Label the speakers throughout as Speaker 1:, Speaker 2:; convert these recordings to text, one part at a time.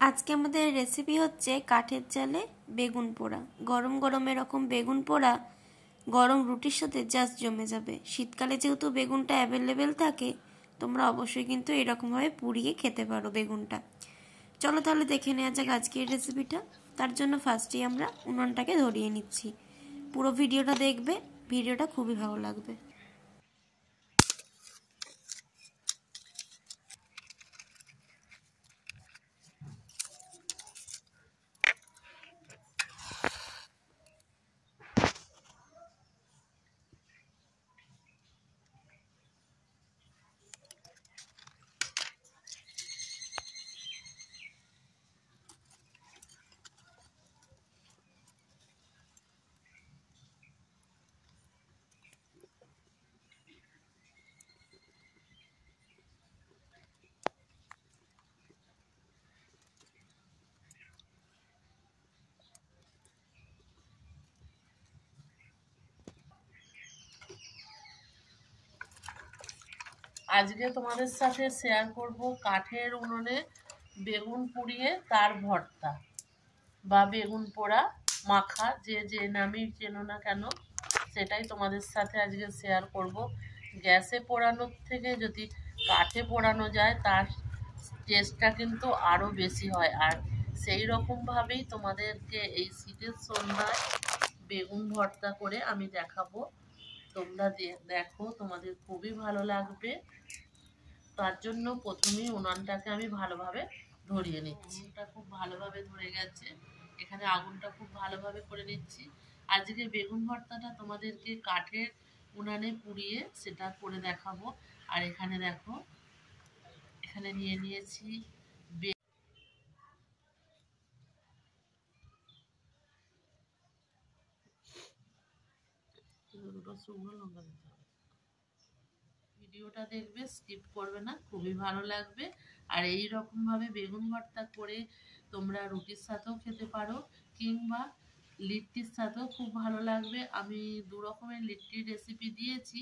Speaker 1: আজকে আমাদের রেসিপি হচ্ছে কাঠের জালে বেগুন পোড়া। গরম গরম এরকম বেগুন পোড়া গরম রুটির সাথে জাস্ট জমে যাবে। শীতকালে যেহেতু বেগুনটা অ্যাভেলেবেল থাকে, তোমরা অবশ্যই কিন্তু এরকমভাবে পুড়িয়ে খেতে পারো বেগুনটা। চলো তাহলে দেখে নেওয়া যাক আজকের রেসিপিটা। তার জন্য ফার্স্টেই আমরা উনুনটাকে ধরিয়ে নিচ্ছি। পুরো ভিডিওটা দেখবে, ভিডিওটা খুবই ভালো লাগবে।
Speaker 2: আজকে তোমাদের সাথে শেয়ার করব কাঠের উনুনে বেগুন পুড়িয়ে তার ভর্তা বা বেগুন পোড়া মাখা, যে নামই চেনো না কেন, সেটাই তোমাদের সাথে আজকে শেয়ার করব। গ্যাসে পোড়ানোর থেকে যদি কাঠে পোড়ানো যায় তার টেস্টটা কিন্তু আরও বেশি হয়। আর সেই রকমভাবেই তোমাদেরকে এই শীতের সন্ধ্যায় বেগুন ভর্তা করে আমি দেখাবো। তোমরা দেখো, তোমাদের খুবই ভালো লাগবে। তার জন্য প্রথমেই উনানটাকে আমি ভালোভাবে ধরিয়ে নিচ্ছি। এটা খুব ভালোভাবে ধরে গেছে, এখানে আগুনটা খুব ভালোভাবে করে নিচ্ছি। আজকে বেগুন ভর্তাটা তোমাদেরকে কাঠের উনানে পুড়িয়ে সেটা করে দেখাবো। আর এখানে দেখো, এখানে নিয়ে নিয়েছি শুকনো লঙ্কা দিতে হবে। ভিডিওটা দেখবে, স্কিপ করবে না, খুবই ভালো লাগবে। আর এই রকম ভাবে বেগুন ভর্তা করে তোমরা রুটির সাথেও খেতে পারো, কিংবা লিট্টির সাথেও খুব ভালো লাগবে। আমি দু রকমের লিট্টির রেসিপি দিয়েছি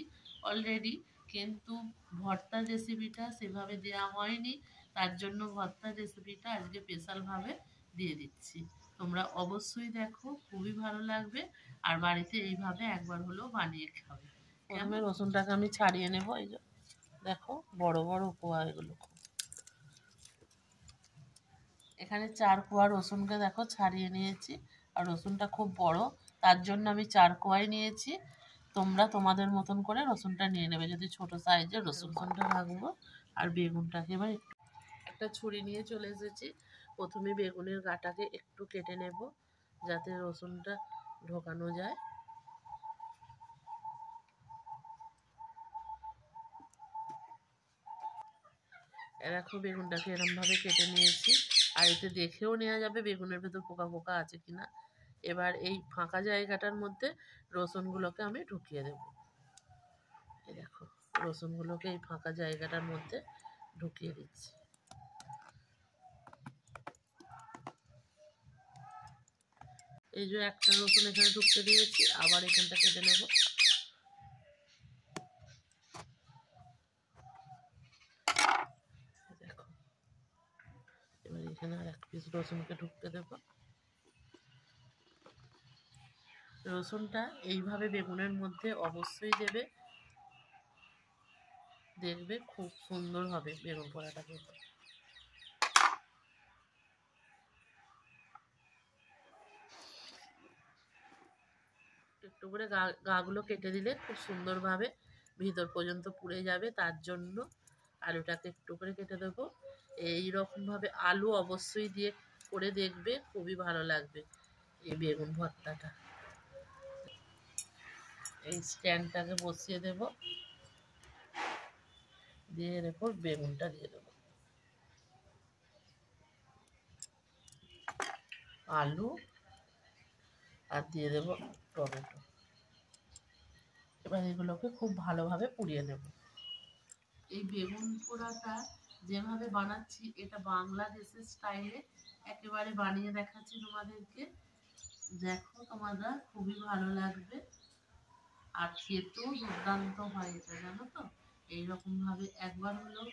Speaker 2: অলরেডি, কিন্তু ভর্তার রেসিপিটা সেভাবে দেওয়া হয়নি। তার জন্য ভর্তার রেসিপিটা আজকে স্পেশালভাবে দিয়ে দিচ্ছি। তোমরা অবশ্যই দেখো, খুবই ভালো লাগবে। আর বাড়িতে এইভাবে একবার হলেও বানিয়ে খাবে। প্রথমে রসুনটাকে আমি ছাড়িয়ে নেব। এই যে দেখো, বড় বড় কোয়া এগুলো। এখানে 4 কোয়া রসুনকে দেখো ছাড়িয়ে নিয়েছি। আর রসুনটা খুব বড়, তার জন্য আমি 4 কোয়াই নিয়েছি। তোমরা তোমাদের মতন করে রসুনটা নিয়ে নেবে যদি ছোট সাইজের রসুনটা রাখবো। আর বেগুনটাকে এবার একটা ছুরি নিয়ে চলে এসেছি। প্রথমে বেগুনের গাটাকে একটু কেটে নেব যাতে রসুনটা ঢোকানো যায়। দেখো, বেগুনটাকে এরমভাবে কেটে নিয়েছি। আর এতে দেখেও নেওয়া যাবে বেগুনের ভেতর পোকা পোকা আছে কিনা। এবার এই ফাঁকা জায়গাটার মধ্যে রসুনগুলোকে আমি ঢুকিয়ে দেব। এই দেখো, রসুনগুলোকে এই ফাঁকা জায়গাটার মধ্যে ঢুকিয়ে দিচ্ছি। এই যে একটা রসুন এখানে ঢুকিয়ে দিয়েছি, আবার এখানটা কেটে নেব। দেখো, এবার এখানে আর এক পিস রসুনকে ঢুকতে দেব। রসুনটা এইভাবে বেগুনের মধ্যে অবশ্যই দেবে, দেখবে খুব সুন্দর হবে বেগুন পোড়াটা খেতে। একটু করে গাগুলো কেটে দিলে খুব সুন্দরভাবে ভিতর পর্যন্ত পুড়ে যাবে। তার জন্য আলুটাকে একটু করে কেটে দেবো। এইরকমভাবে আলু অবশ্যই দিয়ে করে দেখবে, খুবই ভালো লাগবে এই বেগুন ভর্তাটা। এই স্ট্যান্ডটাকে বসিয়ে দেব, দিয়ে এর উপর বেগুনটা দিয়ে দেবো, আলু আর দিয়ে দেবো টমেটো। এবার এগুলোকে খুব ভালোভাবে পুড়িয়ে নেব। এই বেগুন পোড়াটা যেভাবে বানাচ্ছি, এটা বাংলাদেশের স্টাইলে একেবারে বানিয়ে দেখাচ্ছি তোমাদেরকে। দেখো, তোমরা খুবই ভালো লাগবে। আর খেতেও দুর্দান্ত হয় এটা, জানো তো। এইরকমভাবে একবার হলেও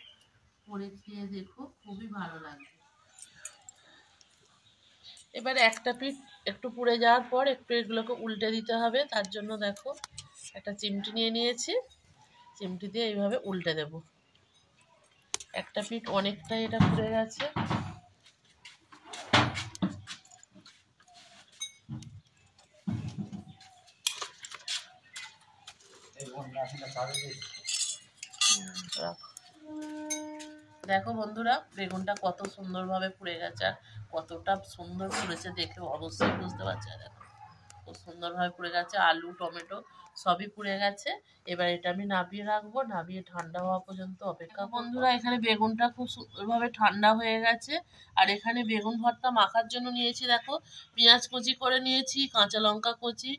Speaker 2: করে খেয়ে দেখো, খুবই ভালো লাগবে। এবার একটা পিঠ একটু পুড়ে যাওয়ার পর একটু এগুলোকে উল্টে দিতে হবে। তার জন্য দেখো একটা চিমটি নিয়ে নিয়েছি, চিমটি দিয়ে এইভাবে উল্টে দেব। একটা পিঠ অনেকটাই এটা পুড়ে গেছে। দেখো বন্ধুরা, বেগুনটা কত সুন্দরভাবে পুড়ে গেছে, আর কতটা সুন্দর পুড়েছে দেখে অবশ্যই বুঝতে পারছে। দেখো খুব সুন্দরভাবে পুড়ে গেছে, আলু টমেটো সবই পুড়ে গেছে। এবার এটা আমি নামিয়ে রাখবো, নামিয়ে ঠান্ডা হওয়া পর্যন্ত অপেক্ষা। বন্ধুরা এখানে বেগুনটা খুব সুন্দরভাবে ঠান্ডা হয়ে গেছে। আর এখানে বেগুন ভর্তা মাখার জন্য নিয়েছি দেখো, পেঁয়াজ কুচি করে নিয়েছি, কাঁচা লঙ্কা কুচি,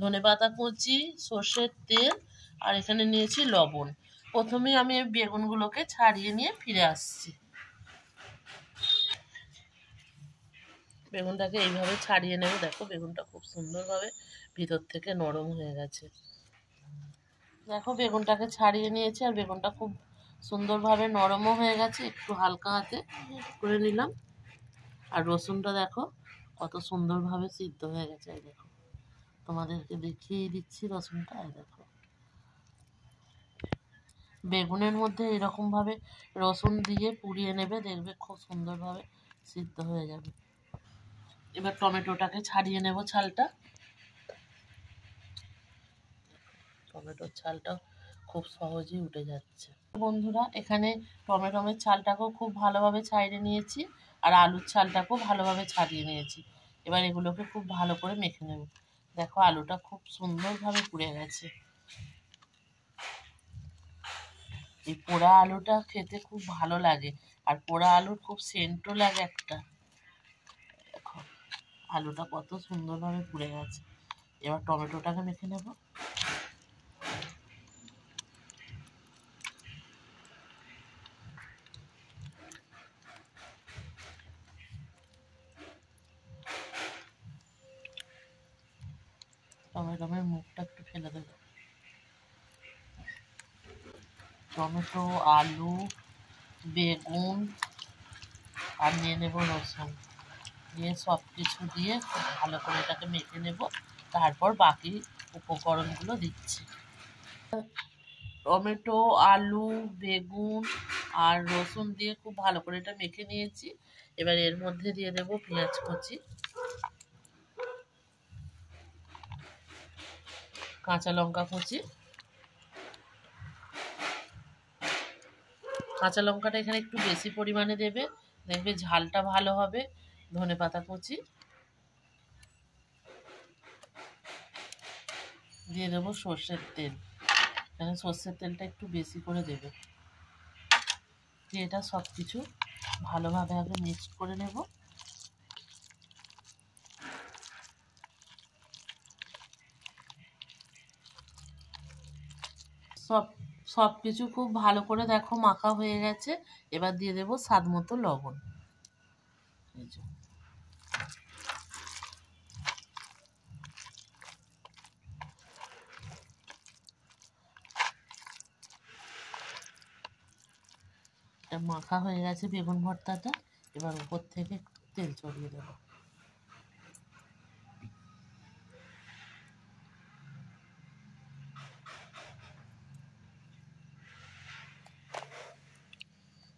Speaker 2: ধনেপাতা কুচি, সর্ষের তেল, আর এখানে নিয়েছি লবণ। প্রথমে আমি বেগুনগুলোকে ছাড়িয়ে নিয়ে ফিরে আসছি। বেগুনটাকে এইভাবে ছাড়িয়ে নেব। দেখো বেগুনটা খুব সুন্দরভাবে ভিতর থেকে নরম হয়ে গেছে। দেখো বেগুনটাকে ছাড়িয়ে নিয়েছি, আর বেগুনটা খুব সুন্দরভাবে নরমও হয়ে গেছে। একটু হালকা হাতে করে নিলাম। আর রসুনটা দেখো কত সুন্দরভাবে সিদ্ধ হয়ে গেছে। এই দেখো তোমাদেরকে দেখিয়ে দিচ্ছি রসুনটা। এই দেখো বেগুনের মধ্যে এরকমভাবে রসুন দিয়ে পুড়িয়ে নেবে, দেখবে খুব সুন্দরভাবে সিদ্ধ হয়ে যাবে। এবার টমেটোটাকে ছাড়িয়ে নেব ছালটা। টমেটোর ছালটা খুব সহজেই উঠে যাচ্ছে। বন্ধুরা এখানে টমেটোর ছালটাকেও খুব ভালোভাবে ছাড়িয়ে নিয়েছি, আর আলুর ছালটাকেও ভালোভাবে ছাড়িয়ে নিয়েছি। এবার এগুলোকে খুব ভালো করে মেখে নেব। দেখো আলুটা খুব সুন্দরভাবে পুড়ে গেছে। এই পোড়া আলুটা খেতে খুব ভালো লাগে, আর পোড়া আলুর খুব সেন্টও লাগে একটা। দেখো আলুটা কত সুন্দরভাবে পুড়ে গেছে। এবার টমেটোটাকে মেখে নেব। টমেটোর মুখটা একটু ফেলে দেবো। টমেটো, আলু, বেগুন আর নিয়ে নেব রসুন, দিয়ে সব কিছু দিয়ে খুব ভালো করে এটাকে মেখে নেব। তারপর বাকি উপকরণগুলো দিচ্ছি। টমেটো, আলু, বেগুন আর রসুন দিয়ে খুব ভালো করে এটা মেখে নিয়েছি। এবার এর মধ্যে দিয়ে দেব পেঁয়াজ কুচি, কাঁচা লঙ্কা কুচি। কাঁচা লঙ্কাটা এখানে একটু বেশি পরিমাণে দেবে, দেখবে ঝালটা ভালো হবে। ধনেপাতা কুচি দিয়ে দেবো, সর্ষের তেল, এখানে সর্ষের তেলটা একটু বেশি করে দেবে। দিয়ে এটা সব কিছু ভালোভাবে আগে মিক্স করে নেব। সব কিছু খুব ভালো করে দেখো মাখা হয়ে গেছে। এবার দিয়ে দেবো স্বাদ মতো লবণ। মাখা হয়ে গেছে বেগুন ভর্তাটা। এবার উপর থেকে তেল ছড়িয়ে দেবো।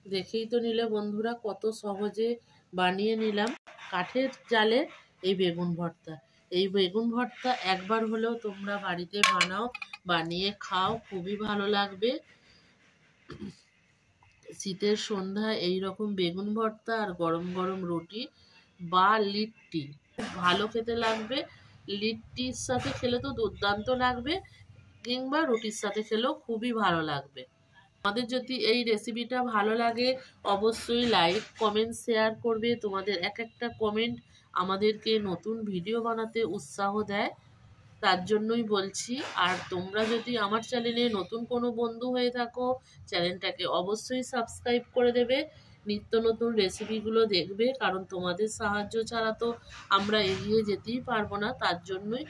Speaker 2: দেখেই তো নিলে বন্ধুরা কত সহজে বানিয়ে নিলাম কাঠের জালে এই বেগুন ভর্তা। এই বেগুন ভর্তা একবার হলেও তোমরা বাড়িতে বানাও, বানিয়ে খাও, খুবই ভালো লাগবে। শীতের সন্ধ্যায় এইরকম বেগুন ভর্তা আর গরম গরম রুটি বা লিট্টি ভালো খেতে লাগবে। লিট্টির সাথে খেলে তো দুর্দান্ত লাগবে, কিংবা রুটির সাথে খেলেও খুবই ভালো লাগবে। আমাদের যদি এই রেসিপিটা ভালো লাগে অবশ্যই লাইক, কমেন্ট, শেয়ার করবে। তোমাদের এক একটা কমেন্ট আমাদেরকে নতুন ভিডিও বানাতে উৎসাহ দেয়, তার জন্যই বলছি। আর তোমরা যদি আমার চ্যানেলে নতুন কোনো বন্ধু হয়ে থাকো, চ্যানেলটাকে অবশ্যই সাবস্ক্রাইব করে দেবে, নিত্য নতুন রেসিপিগুলো দেখবে। কারণ তোমাদের সাহায্য ছাড়া তো আমরা এগিয়ে যেতেই পারবো না। তার জন্যই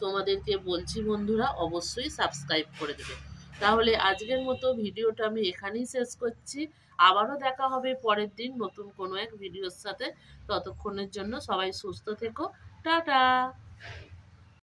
Speaker 2: তোমাদেরকে বলছি বন্ধুরা অবশ্যই সাবস্ক্রাইব করে দেবে। তাহলে আজকের মতো ভিডিওটা আমি এখানেই শেষ করছি। আবারও দেখা হবে পরের দিন নতুন কোনো এক ভিডিওর সাথে। ততক্ষণের জন্য সবাই সুস্থ থেকো। টাটা।